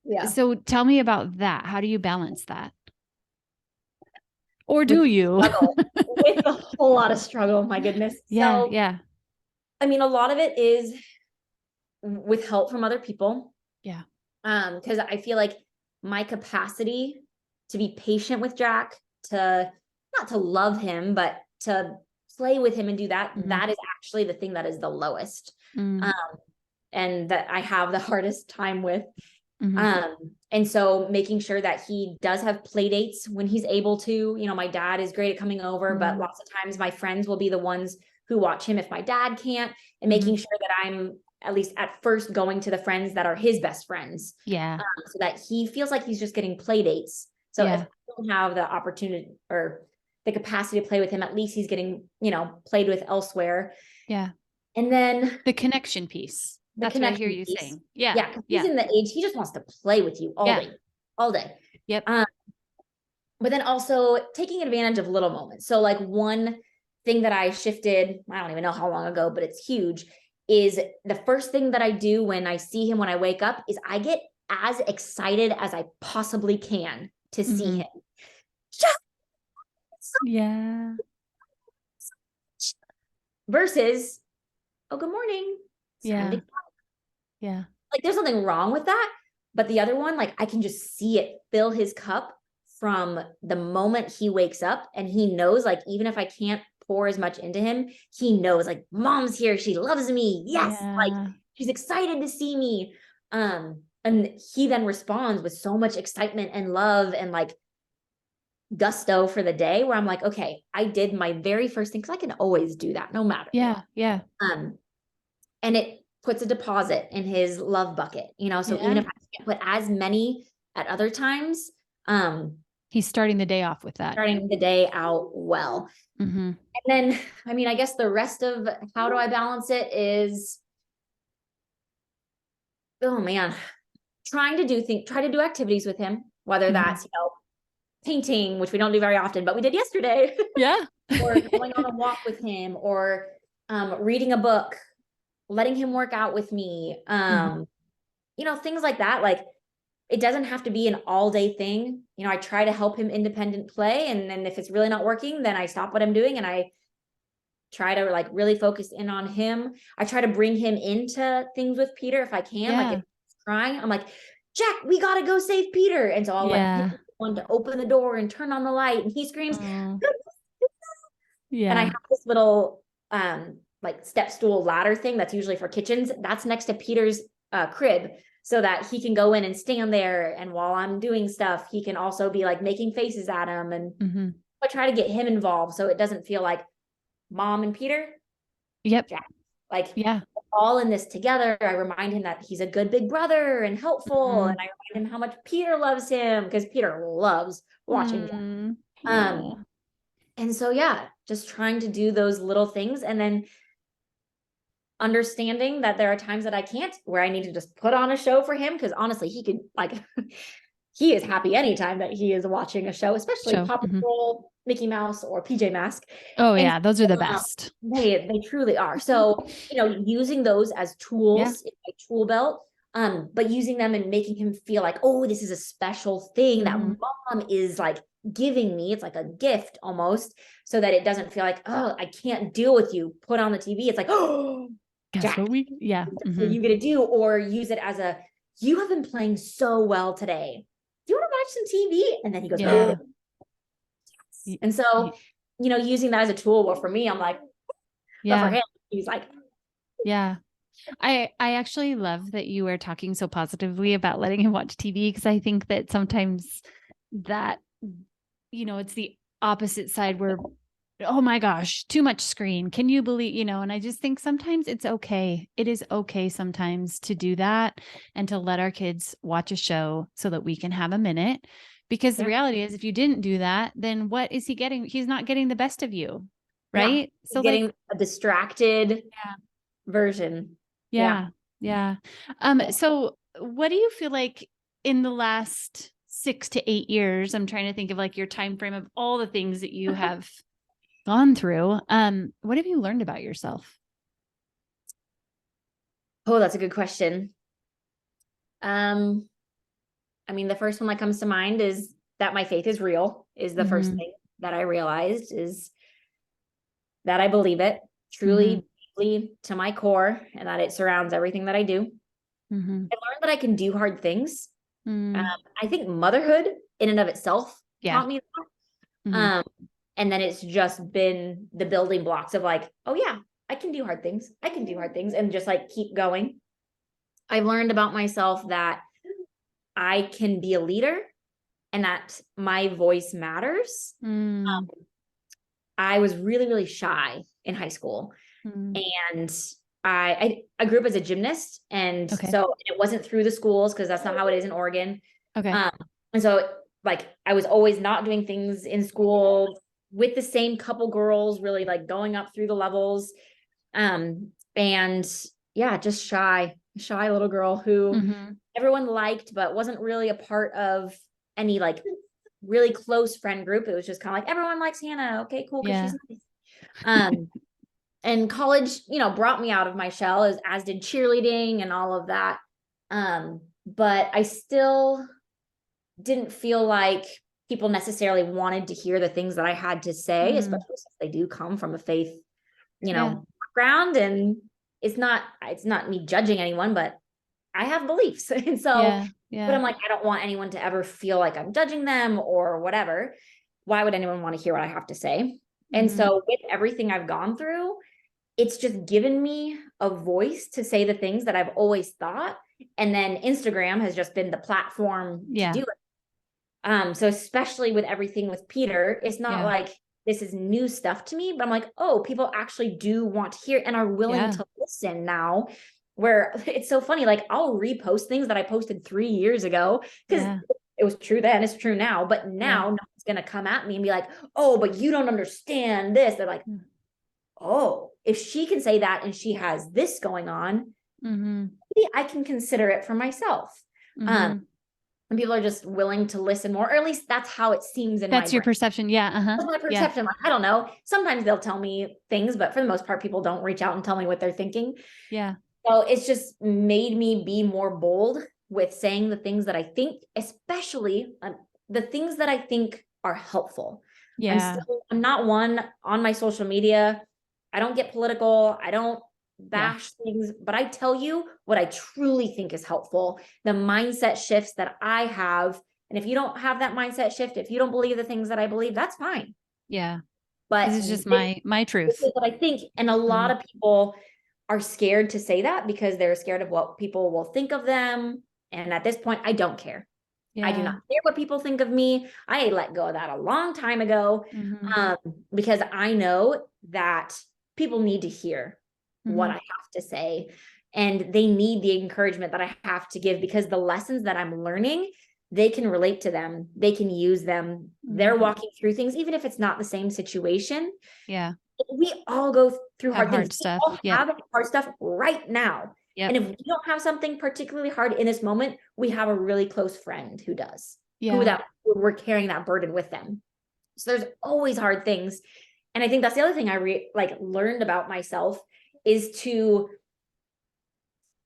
Yeah. So tell me about that. How do you balance that? Or do you? With a whole lot of struggle, my goodness. Yeah. Yeah. I mean, a lot of it is with help from other people. Yeah. Because I feel like my capacity to be patient with Jack, to not to love him, but to play with him and do that, that is actually the thing that is the lowest. And that I have the hardest time with. And so making sure that he does have play dates when he's able to. My dad is great at coming over, but lots of times my friends will be the ones who watch him if my dad can't, and making sure that I'm at least at first going to the friends that are his best friends. Yeah. So that he feels like he's just getting play dates. So if I don't have the opportunity or the capacity to play with him, at least he's getting, played with elsewhere. Yeah. And then the connection piece. That's what I hear you saying. Yeah. Yeah. He's in the age, he just wants to play with you all day. Yep. But then also taking advantage of little moments. So like one thing that I shifted, I don't even know how long ago, but it's huge, is the first thing that I do when I see him, when I wake up, is I get as excited as I possibly can to see him. Yeah. Versus, oh, good morning. Yeah. Yeah. Like there's nothing wrong with that. But the other one, like I can just see it fill his cup from the moment he wakes up, and he knows, like, even if I can't pour as much into him, he knows like mom's here. She loves me. Yes. Yeah. Like she's excited to see me. And he then responds with so much excitement and love and like gusto for the day, where I'm like, okay, I did my very first thing, because I can always do that no matter what. Yeah. And it puts a deposit in his love bucket, so even if I can't put as many at other times, He's starting the day off with that. Starting the day out well. Mm-hmm. And then, I mean, I guess the rest of how do I balance it is, oh man, try to do activities with him, whether Mm-hmm. that's, painting, which we don't do very often, but we did yesterday. Yeah. Or going on a walk with him, or reading a book, letting him work out with me. Things like that. Like, it doesn't have to be an all day thing. I try to help him independent play. And then if it's really not working, then I stop what I'm doing and I try to like really focus in on him. I try to bring him into things with Peter if I can. Like, if he's crying, I'm like, Jack, we got to go save Peter. And so I'll like hit one to open the door and turn on the light, and he screams, yeah. And I have this little like step stool ladder thing that's usually for kitchens. That's next to Peter's crib, so that he can go in and stand there. And while I'm doing stuff, he can also be like making faces at him. And I try to get him involved, so it doesn't feel like Mom and Peter. Yep. Jack. Like, yeah. all in this together. I remind him that he's a good big brother and helpful. And I remind him how much Peter loves him, because Peter loves watching Jack. And so, yeah, just trying to do those little things, and then understanding that there are times that I can't, where I need to just put on a show for him. Because honestly, he could like, he is happy anytime that he is watching a show, especially Paw Patrol, Mickey Mouse, or PJ Masks. Oh yeah, those are the best. They truly are. So, using those as tools in my tool belt, but using them and making him feel like, oh, this is a special thing that Mom is like giving me. It's like a gift almost, so that it doesn't feel like, oh, I can't deal with you. Put on the TV. It's like, oh, Jack, what you get to do, or use it as a, you have been playing so well today. Do you want to watch some TV? And then he goes, oh. And so, using that as a tool. Well, for me, I'm like, but for him, he's like, yeah. I actually love that you are talking so positively about letting him watch TV, because I think that sometimes that, it's the opposite side where, oh my gosh, too much screen. Can you believe, and I just think sometimes it's okay. It is okay sometimes to do that and to let our kids watch a show so that we can have a minute. Because the reality is, if you didn't do that, then what is he getting? He's not getting the best of you. Right. So getting a distracted version. Yeah. So what do you feel like in the last 6 to 8 years? I'm trying to think of like your time frame of all the things that you have gone through. What have you learned about yourself? Oh, that's a good question. I mean, the first one that comes to mind is that my faith is real, is the first thing that I realized, is that I believe it truly, deeply to my core, and that it surrounds everything that I do. I learned that I can do hard things. I think motherhood in and of itself taught me that. And then it's just been the building blocks of like, oh yeah, I can do hard things. I can do hard things, and just like keep going. I've learned about myself that I can be a leader and that my voice matters. I was really, really shy in high school, and I grew up as a gymnast, and so it wasn't through the schools, because that's not how it is in Oregon. And so like I was always not doing things in school with the same couple girls, really like going up through the levels. And yeah, just shy little girl who everyone liked, but wasn't really a part of any like really close friend group. It was just kind of like, everyone likes Hannah. Okay, cool. Cause she's nice. And college, brought me out of my shell, as did cheerleading and all of that. But I still didn't feel like people necessarily wanted to hear the things that I had to say, especially since they do come from a faith, background. And it's not me judging anyone, but I have beliefs. And so, but I'm like, I don't want anyone to ever feel like I'm judging them or whatever. Why would anyone want to hear what I have to say? And so with everything I've gone through, it's just given me a voice to say the things that I've always thought. And then Instagram has just been the platform to do it. So especially with everything with Peter, it's not like this is new stuff to me, but I'm like, oh, people actually do want to hear and are willing to listen now, where it's so funny. Like, I'll repost things that I posted 3 years ago, because it was true then, it's true now, but now Yeah. no one's going to come at me and be like, oh, but you don't understand this. They're like, oh, if she can say that and she has this going on, maybe I can consider it for myself. And people are just willing to listen more, or at least that's how it seems in my That's your brain. perception. Yeah. That's my Yeah. perception. Like, I don't know. Sometimes they'll tell me things, but for the most part, people don't reach out and tell me what they're thinking. Yeah. So it's just made me be more bold with saying the things that I think, especially the things that I think are helpful. Yeah. I'm not one on my social media. I don't get political. I don't bash things, but I tell you what I truly think is helpful, the mindset shifts that I have. And if you don't have that mindset shift, if you don't believe the things that I believe, that's fine. Yeah. But This is just my this truth. is what I think. And a lot of people are scared to say that because they're scared of what people will think of them. And at this point, I don't care. I do not care what people think of me. I let go of that a long time ago, because I know that people need to hear what I have to say, and they need the encouragement that I have to give, because the lessons that I'm learning, they can relate to them. They can use them. They're walking through things, even if it's not the same situation. Yeah. We all go through hard things. Stuff. We all have hard stuff right now. Yep. And if we don't have something particularly hard in this moment, we have a really close friend who does. Yeah. We're carrying that burden with them. So there's always hard things. And I think that's the other thing I learned about myself, is to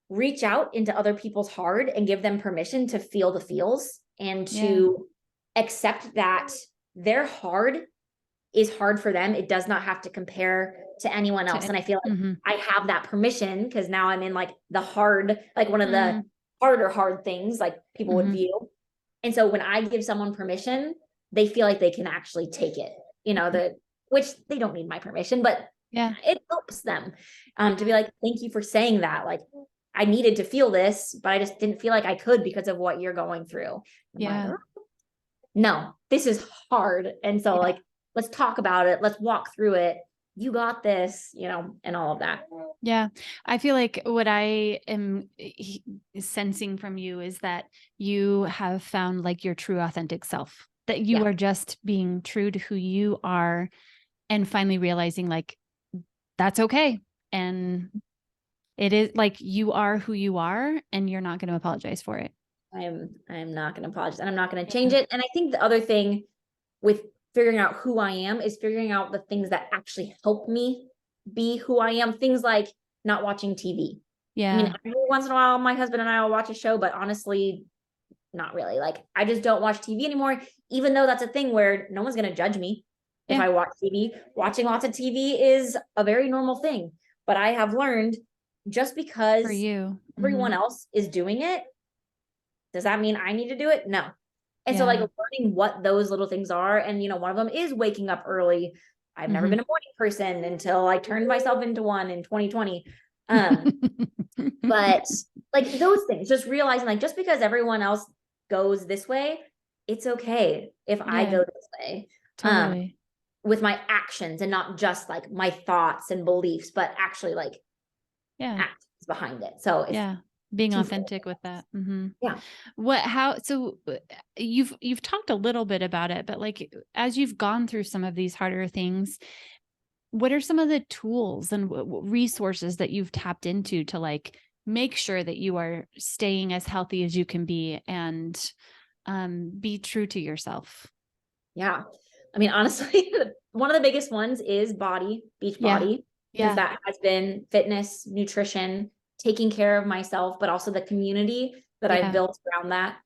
reach out into other people's hard and give them permission to feel the feels, and to accept that their hard is hard for them. It does not have to compare to anyone else. And I feel like I have that permission, because now I'm in like the hard, like one of the hard things like people would view. And so when I give someone permission, they feel like they can actually take it, which they don't need my permission, but it helps them to be like, thank you for saying that. Like, I needed to feel this, but I just didn't feel like I could because of what you're going through. Like, no, this is hard. And so let's talk about it. Let's walk through it. You got this, and all of that. Yeah. I feel like what I am sensing from you is that you have found like your true authentic self, that you are just being true to who you are, and finally realizing like, that's okay. And it is like, you are who you are, and you're not going to apologize for it. I'm not going to apologize, and I'm not going to change it. And I think the other thing with figuring out who I am is figuring out the things that actually help me be who I am. Things like not watching TV. Yeah. I mean, every once in a while, my husband and I will watch a show, but honestly, not really. Like, I just don't watch TV anymore, even though that's a thing where no one's going to judge me if I watch TV. Watching lots of TV is a very normal thing. But I have learned, just because for you, everyone else is doing it, does that mean I need to do it? No. And so like learning what those little things are. And, one of them is waking up early. I've never been a morning person until I turned myself into one in 2020. But like those things, just realizing like, just because everyone else goes this way, it's okay if I go this way. Totally. With my actions, and not just like my thoughts and beliefs, but actually like actions behind it. So it's being authentic with that. Yeah. So you've talked a little bit about it, but like, as you've gone through some of these harder things, what are some of the tools and resources that you've tapped into to like make sure that you are staying as healthy as you can be, and be true to yourself? Yeah. I mean, honestly, one of the biggest ones is Beachbody. Because that has been fitness, nutrition, taking care of myself, but also the community that I've built around that.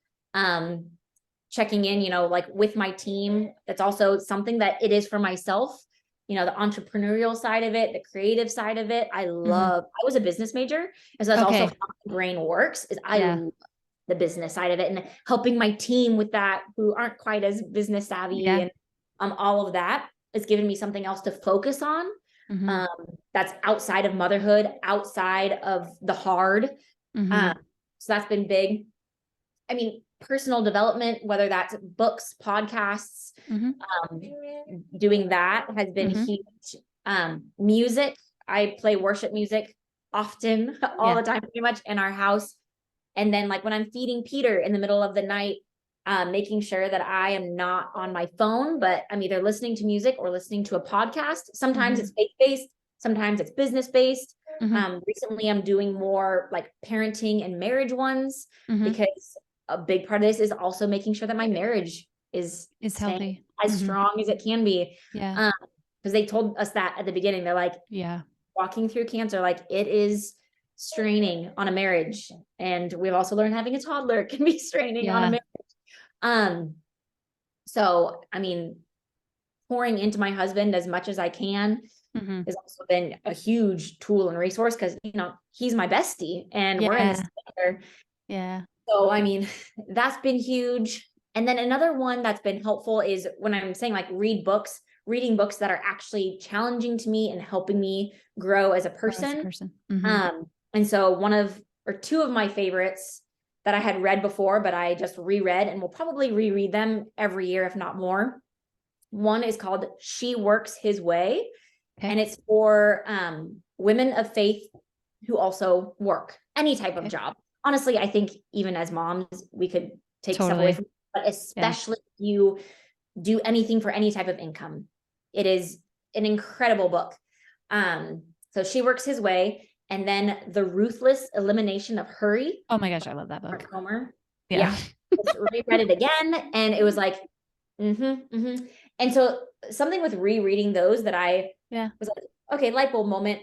Checking in, like with my team. That's also something that it is for myself, the entrepreneurial side of it, the creative side of it. I was a business major. And so that's also how my brain works, is I love the business side of it, and helping my team with that, who aren't quite as business savvy, and all of that has given me something else to focus on. That's outside of motherhood, outside of the hard. So that's been big. I mean, personal development, whether that's books, podcasts, doing that has been huge. Music, I play worship music often, all the time, pretty much in our house. And then like when I'm feeding Peter in the middle of the night, making sure that I am not on my phone, but I'm either listening to music or listening to a podcast. Sometimes it's faith-based, sometimes it's business-based. Recently I'm doing more like parenting and marriage ones, because a big part of this is also making sure that my marriage is healthy, as strong as it can be. Yeah. Because they told us that at the beginning. They're like, yeah, walking through cancer, like it is straining on a marriage. And we've also learned having a toddler can be straining on a marriage. So I mean, pouring into my husband as much as I can has also been a huge tool and resource, because he's my bestie and we're in this together. Yeah. So I mean, that's been huge. And then another one that's been helpful is when I'm saying like reading books that are actually challenging to me and helping me grow as a person. And so two of my favorites that I had read before, but I just reread and will probably reread them every year, if not more. One is called She Works His Way. And it's for women of faith who also work any type of job. Honestly, I think even as moms, we could take stuff away from it, but especially if you do anything for any type of income. It is an incredible book. So She Works His Way. And then The Ruthless Elimination of Hurry. Oh my gosh, I love that book. Comer. Yeah. Just reread it again. And it was like, And so something with rereading those that I was like, okay, light bulb moment.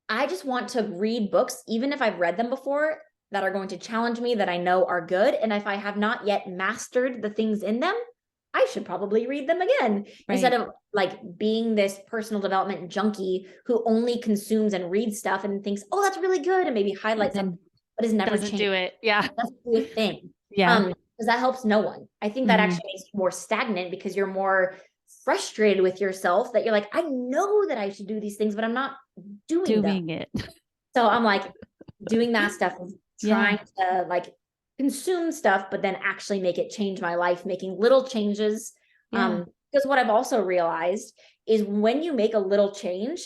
I just want to read books, even if I've read them before, that are going to challenge me, that I know are good. And if I have not yet mastered the things in them, I should probably read them again, instead of like being this personal development junkie who only consumes and reads stuff and thinks, oh, that's really good, and maybe highlights something, but is never changed. Do it. Yeah. Doesn't do a thing. Yeah. Because that helps no one. I think that actually makes you more stagnant, because you're more frustrated with yourself, that you're like, I know that I should do these things, but I'm not doing it. So I'm like doing that stuff, trying to like consume stuff, but then actually make it change my life, making little changes. Because what I've also realized is when you make a little change,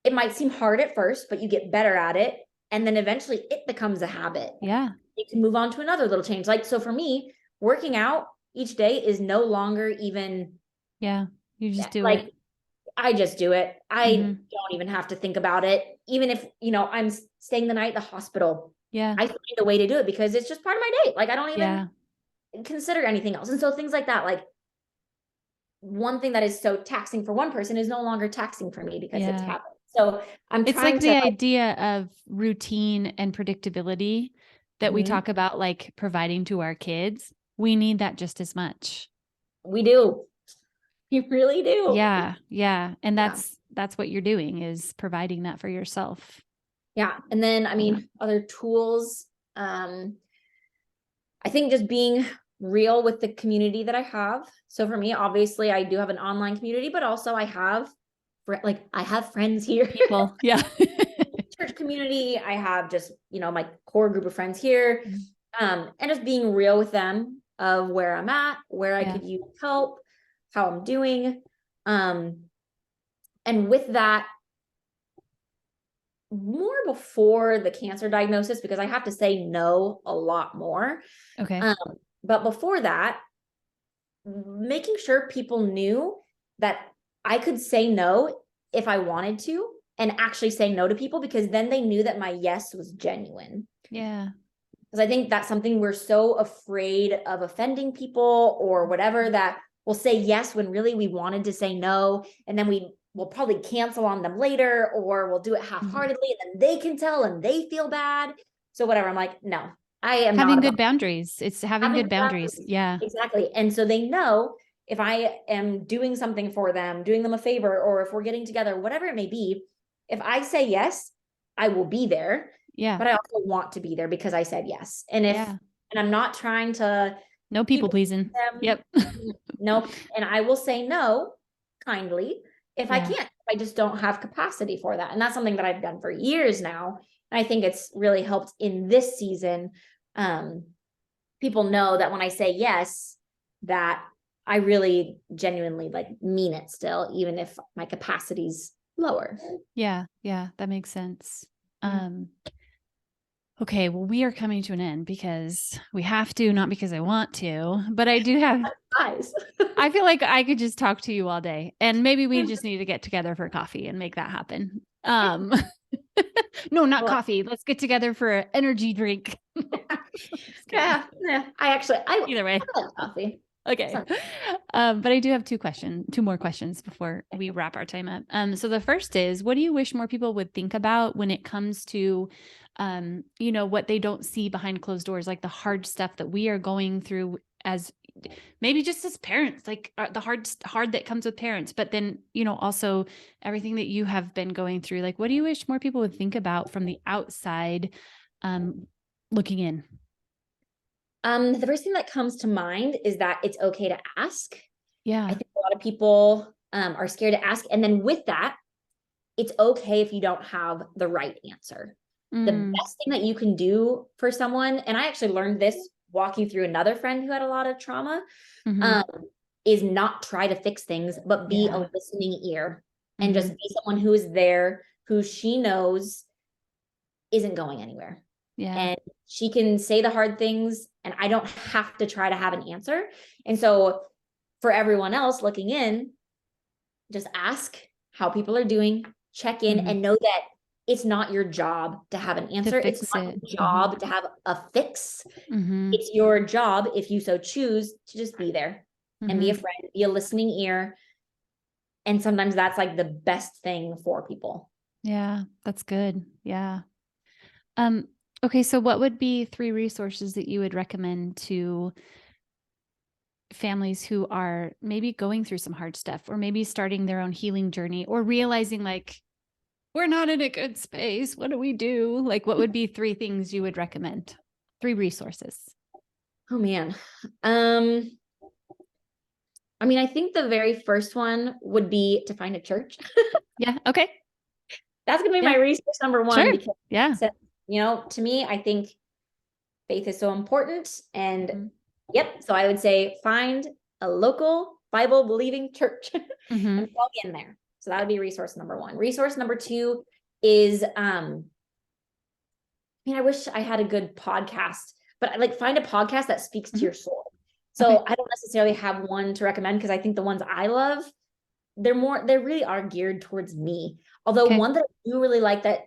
it might seem hard at first, but you get better at it. And then eventually it becomes a habit. Yeah. You can move on to another little change. Like, so for me, working out each day is no longer even. Yeah. You just do like, it. I just do it. I don't even have to think about it. Even if, I'm staying the night at the hospital. Yeah. I find a way to do it because it's just part of my day. Like, I don't even consider anything else. And so things like that, like one thing that is so taxing for one person is no longer taxing for me, because it's habit. So it's like the idea of routine and predictability that we talk about, like providing to our kids. We need that just as much. We do. You really do. Yeah. Yeah. And that's what you're doing, is providing that for yourself. Yeah. And then, I mean, other tools, I think just being real with the community that I have. So for me, obviously I do have an online community, but also I have friends here. People. Yeah. Church community. I have just, my core group of friends here. And just being real with them of where I'm at, where I could use help, how I'm doing. And with that, more before the cancer diagnosis, because I have to say no a lot more. Okay. But before that, making sure people knew that I could say no if I wanted to, and actually say no to people, because then they knew that my yes was genuine. Yeah. Because I think that's something we're so afraid of offending people or whatever, that we'll say yes when really we wanted to say no. And then we'll probably cancel on them later, or we'll do it half-heartedly, and then they can tell and they feel bad. So whatever, I'm like, no, I am having good boundaries. It's having good boundaries. Yeah, exactly. And so they know if I am doing something for them, doing them a favor, or if we're getting together, whatever it may be, if I say yes, I will be there. Yeah. But I also want to be there because I said yes. And and I'm not trying to. No people pleasing. Yep. Nope. And I will say no kindly if I can't. I just don't have capacity for that. And that's something that I've done for years now. And I think it's really helped in this season. People know that when I say yes, that I really genuinely mean it still, even if my capacity's lower. Yeah. Yeah. That makes sense. Okay, well, we are coming to an end because we have to, not because I want to, but I do have, Guys. I feel like I could just talk to you all day, and maybe we just need to get together for coffee and make that happen. No, not Well, coffee. Let's get together for an energy drink. Just kidding. yeah. Either way. I like coffee. Okay. But I do have two more questions before we wrap our time up. So the first is, what do you wish more people would think about when it comes to, what they don't see behind closed doors, like the hard stuff that we are going through as maybe just as parents, like the hard that comes with parents, but then, also everything that you have been going through. Like, what do you wish more people would think about from the outside, looking in? The first thing that comes to mind is that it's okay to ask. Yeah. I think a lot of people are scared to ask. And then with that, it's okay if you don't have the right answer. The best thing that you can do for someone, and I actually learned this walking through another friend who had a lot of trauma, is not try to fix things, but be a listening ear and just be someone who is there, who she knows isn't going anywhere. Yeah. And she can say the hard things, and I don't have to try to have an answer. And so for everyone else looking in, just ask how people are doing, check in, and know that it's not your job to have an answer. It's not your job to have a fix. It's your job, if you so choose, to just be there and be a friend, be a listening ear. And sometimes that's like the best thing for people. Yeah, that's good. Yeah. Okay, so what would be 3 resources that you would recommend to families who are maybe going through some hard stuff, or maybe starting their own healing journey, or realizing like, we're not in a good space. What do we do? Like, what would be 3 things you would recommend? 3 resources. Oh man. I mean, I think the very first one would be to find a church. Yeah. Okay. That's going to be my resource number one. Sure. Because, to me, I think faith is so important. And so I would say find a local Bible believing church and plug in there. So that would be resource number one. Resource number two is, I wish I had a good podcast, but like find a podcast that speaks to your soul. So I don't necessarily have one to recommend, because I think the ones I love, they really are geared towards me. Although one that I do really like that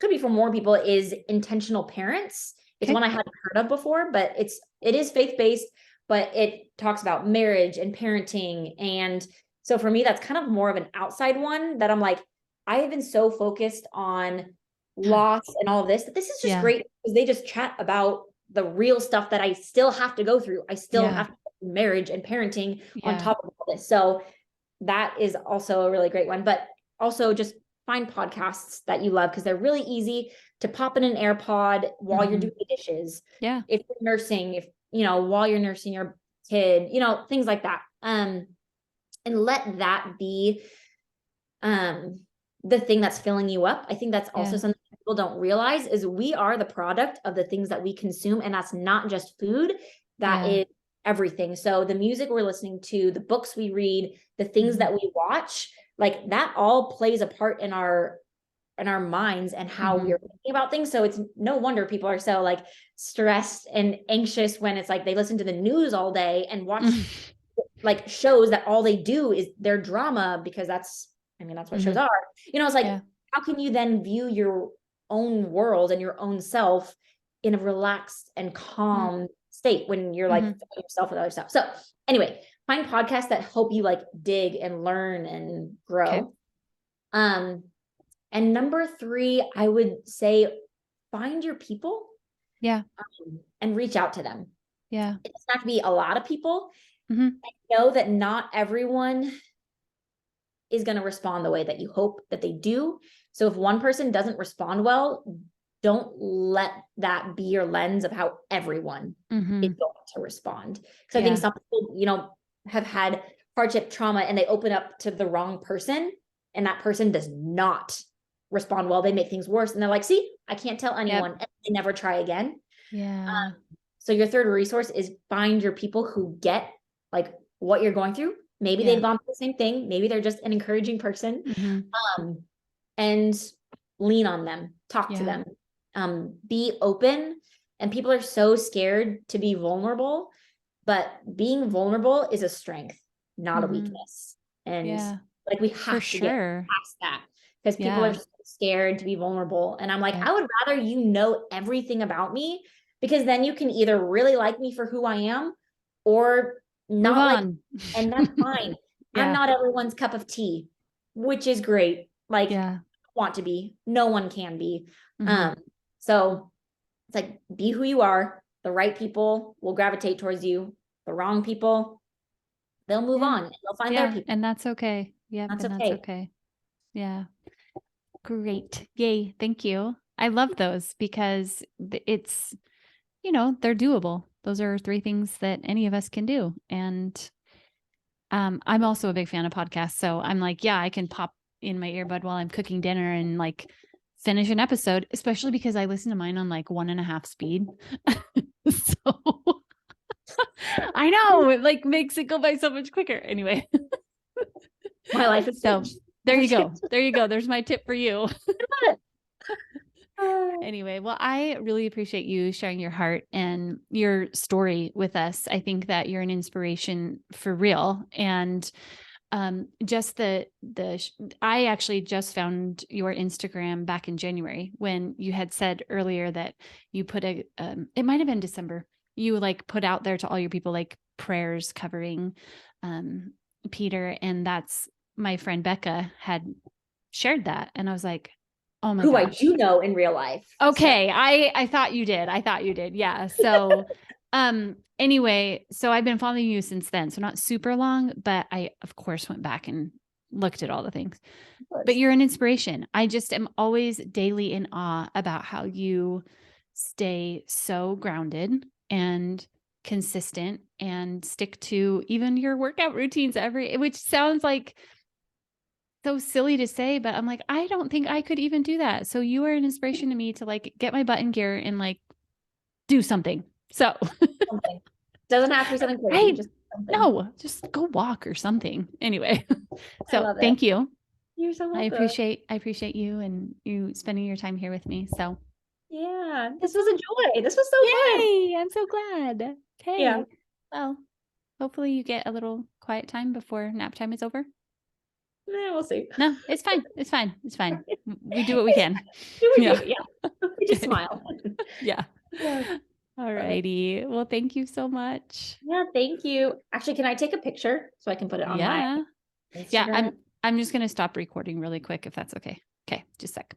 could be for more people is Intentional Parents. It's one I hadn't heard of before, but it is faith-based, but it talks about marriage and parenting. And so for me, that's kind of more of an outside one that I'm like, I have been so focused on loss and all of this, that this is just great, because they just chat about the real stuff that I still have to go through. I still have to do marriage and parenting on top of all this. So that is also a really great one. But also just find podcasts that you love, because they're really easy to pop in an AirPod while you're doing the dishes. Yeah. If you're nursing, while you're nursing your kid, things like that. And let that be the thing that's filling you up. I think that's also something people don't realize, is we are the product of the things that we consume. And that's not just food. That is everything. So the music we're listening to, the books we read, the things that we watch, like that all plays a part in our minds and how we're thinking about things. So it's no wonder people are so like stressed and anxious when it's like they listen to the news all day and watch like shows that all they do is their drama, because that's what shows are. It's like, how can you then view your own world and your own self in a relaxed and calm state when you're like yourself with other stuff? So anyway, find podcasts that help you like dig and learn and grow. And number 3, I would say find your people. And reach out to them. It doesn't have to be a lot of people. I know that not everyone is going to respond the way that you hope that they do. So if one person doesn't respond well, don't let that be your lens of how everyone is going to respond. Because I think some people, have had hardship, trauma, and they open up to the wrong person, and that person does not respond well. They make things worse, and they're like, see, I can't tell anyone, and they never try again. So your third resource is find your people who get like what you're going through. Maybe they've gone through the same thing. Maybe they're just an encouraging person. And lean on them, talk to them, Be open. And people are so scared to be vulnerable, but being vulnerable is a strength, not a weakness. And Yeah, like we for have to get sure. past that because people are Yeah. so scared to be vulnerable. And I'm like, Yep. I would rather you know everything about me, because then you can either really like me for who I am or Move not like, on. and that's fine. I'm Yeah. not everyone's cup of tea, which is great. Like, Yeah. want to be, no one can be. Hmm. So it's like, be who you are. The right people will gravitate towards you. The wrong people, they'll move Yeah. on and they'll find their Yeah. people. And that's okay. Yep. That's And that's okay. okay. Yeah. Great. Yay. Thank you. I love those because it's, they're doable. Those are 3 things that any of us can do. And I'm also a big fan of podcasts. So I'm like, yeah, I can pop in my earbud while I'm cooking dinner and like finish an episode, especially because I listen to mine on like 1.5 speed. So I know it like makes it go by so much quicker. Anyway, My life is so there you go. There you go. There's my tip for you. Anyway, well, I really appreciate you sharing your heart and your story with us. I think that you're an inspiration for real. And just I actually just found your Instagram back in January when you had said earlier that you put it might have been December. You like put out there to all your people like prayers covering um, Peter, and that's my friend Becca had shared that, and I was like, oh my who I gosh. do know in real life. Okay, I thought you did. I thought you did. Yeah. So anyway, so I've been following you since then. So not super long, but I of course went back and looked at all the things. But you're an inspiration. I just am always daily in awe about how you stay so grounded and consistent and stick to even your workout routines which sounds like so silly to say, but I'm like, I don't think I could even do that. So you are an inspiration to me to like get my butt in gear and like do something. So Something. Doesn't have to be something crazy, right. just something. No, just go walk or something. Anyway. I So love it. thank you. You're so I welcome. appreciate you and you spending your time here with me. So Yeah, this was a joy. This was so fun. yay. I'm so glad. Yeah. Okay. Well, hopefully you get a little quiet time before nap time is over. We'll see. No, it's fine. It's fine. It's fine. We do what we can. Do we Yeah. do? Yeah. We just Okay. smile. Yeah. Yeah. All righty. Well, thank you so much. Yeah, thank you. Actually, can I take a picture so I can put it on my Yeah. Yeah, Instagram? I'm just going to stop recording really quick if that's okay. Okay, just a sec.